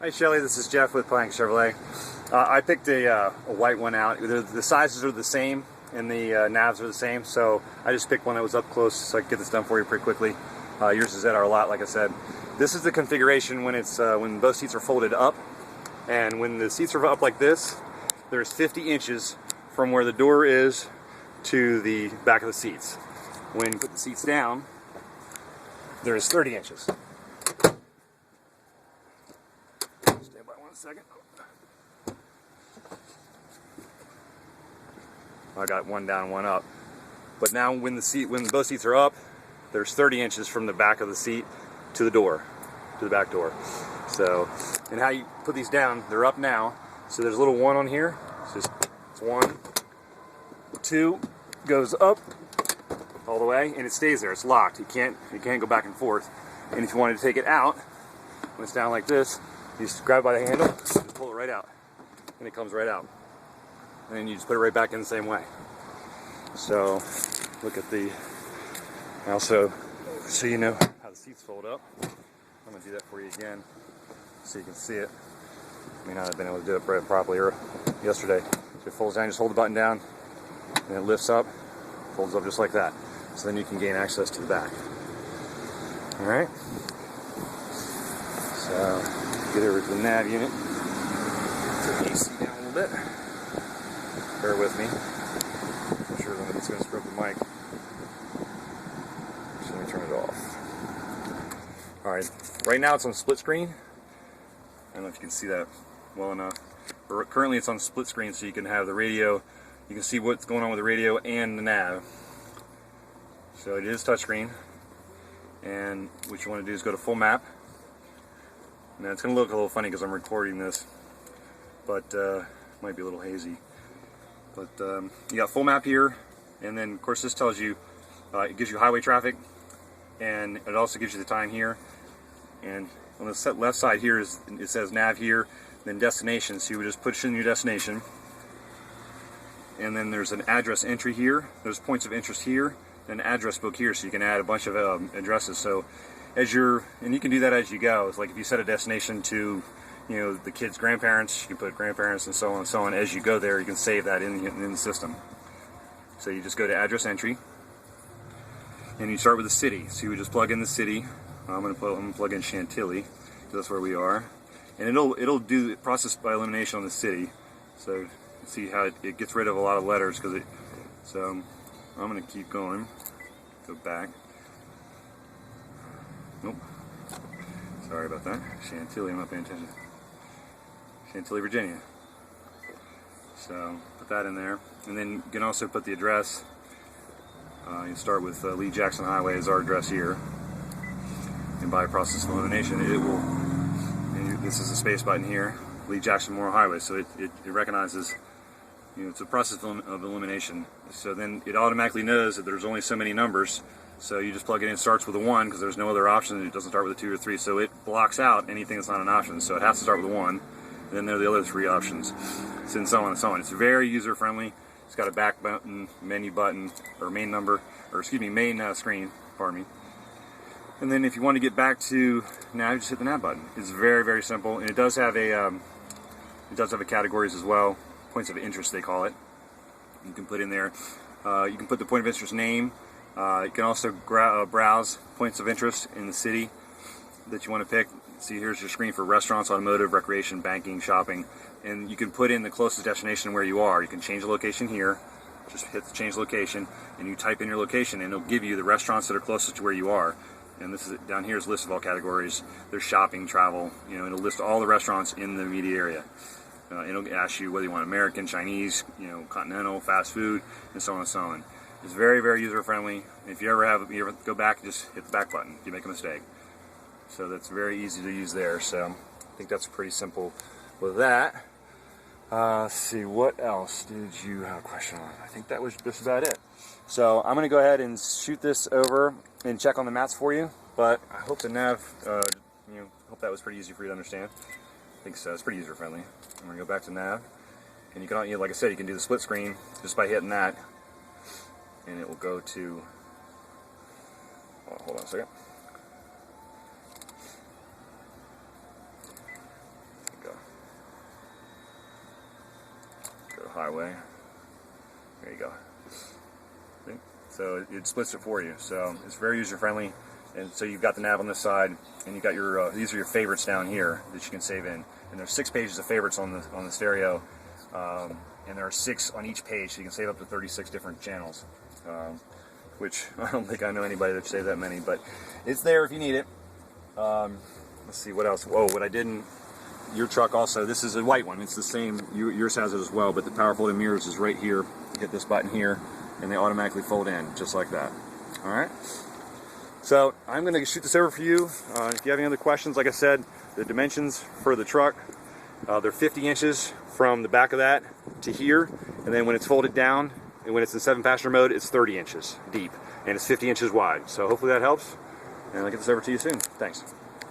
Hi Shelly, this is Jeff with Plank Chevrolet. I picked a white one out. The sizes are the same and the navs are the same, so I just picked one that was up close so I could get this done for you pretty quickly. Yours is at our lot, like I said. This is the configuration when it's when both seats are folded up, and when the seats are up like this, there's 50 inches from where the door is to the back of the seats. When you put the seats down, there's 30 inches. Stand by one second. I got one down, one up. But now when both seats are up, there's 30 inches from the back of the seat to the door, to the back door. So, and how you put these down, they're up now. So there's a little one on here. It's 1, 2, goes up all the way, and it stays there. It's locked. You can't go back and forth. And if you wanted to take it out, when it's down like this, you just grab it by the handle, just pull it right out, and it comes right out. And then you just put it right back in the same way. So, look at the, also, so you know how the seats fold up. I'm going to do that for you again, so you can see it. I may not have been able to do it properly yesterday. So it folds down, just hold the button down, and it lifts up, folds up just like that. So then you can gain access to the back. Alright? So, get over to the nav unit. Turn the AC down a little bit. Bear with me. I'm sure it's going to screw up the mic. So let me turn it off. Alright, right now it's on split screen. I don't know if you can see that well enough. Currently it's on split screen, so you can have the radio, you can see what's going on with the radio and the nav. So it is touchscreen, and what you want to do is go to full map. Now it's going to look a little funny because I'm recording this, but might be a little hazy. But you got full map here, and then of course this tells you, it gives you highway traffic, and it also gives you the time here. And on the left side here it says nav here, then destination. So you would just push in your destination, and then there's an address entry here. There's points of interest here, and an address book here, so you can add a bunch of addresses. So and you can do that as you go. It's like if you set a destination to, you know, the kids' grandparents, you can put grandparents and so on and so on. As you go there, you can save that in the system. So you just go to address entry, and you start with the city. So you would just plug in the city. I'm gonna plug in Chantilly, because that's where we are, and it'll do process by elimination on the city. So you see how it gets rid of a lot of letters so I'm gonna keep going. Go back. Nope. Sorry about that. Chantilly, I'm not paying attention. Chantilly, Virginia. So put that in there, and then you can also put the address. You start with Lee Jackson Highway as our address here. And by process of elimination, it will, and this is a space button here, Lee Jackson Memorial Highway, so it recognizes, you know, it's a process of elimination. So then it automatically knows that there's only so many numbers, so you just plug it in. It starts with a 1 because there's no other option. It doesn't start with a 2 or 3, so it blocks out anything that's not an option. So it has to start with a 1, and then there are the other 3 options, and so on and so on. It's very user friendly. It's got a back button, menu button, or main screen, pardon me. And then if you want to get back to nav, just hit the nav button. It's very, very simple, and it does have categories as well, points of interest they call it. You can put in there. You can put the point of interest name. You can also browse points of interest in the city that you want to pick. See, here's your screen for restaurants, automotive, recreation, banking, shopping, and you can put in the closest destination where you are. You can change the location here. Just hit the change location, and you type in your location, and it'll give you the restaurants that are closest to where you are. And this is down here is a list of all categories. There's shopping, travel, you know, and it'll list all the restaurants in the immediate area. It'll ask you whether you want American, Chinese, you know, continental, fast food, and so on and so on. It's very, very user friendly. If you ever go back, just hit the back button if you make a mistake. So that's very easy to use there. So I think that's pretty simple with that. Let's see, what else did you have a question on? I think that was just about it. So I'm going to go ahead and shoot this over and check on the maps for you. But I hope the nav, hope that was pretty easy for you to understand. I think so. It's pretty user friendly. I'm going to go back to nav, and you can, like I said, you can do the split screen just by hitting that, and it will go to. Hold on a second. highway. There you go. See? So it splits it for you. So it's very user friendly. And so you've got the nav on this side, and you've got your these are your favorites down here that you can save in. And there's 6 pages of favorites on the stereo, and there are 6 on each page, so you can save up to 36 different channels. Which I don't think I know anybody that saved that many, but it's there if you need it. Let's see what else. Oh, what I didn't. Your truck also. This is a white one. It's the same. Yours has it as well, but the power folding mirrors is right here. You hit this button here, and they automatically fold in just like that. All right. So I'm going to shoot this over for you. If you have any other questions, like I said, the dimensions for the truck, they're 50 inches from the back of that to here, and then when it's folded down, and when it's in 7-passenger mode, it's 30 inches deep, and it's 50 inches wide. So hopefully that helps, and I'll get this over to you soon. Thanks.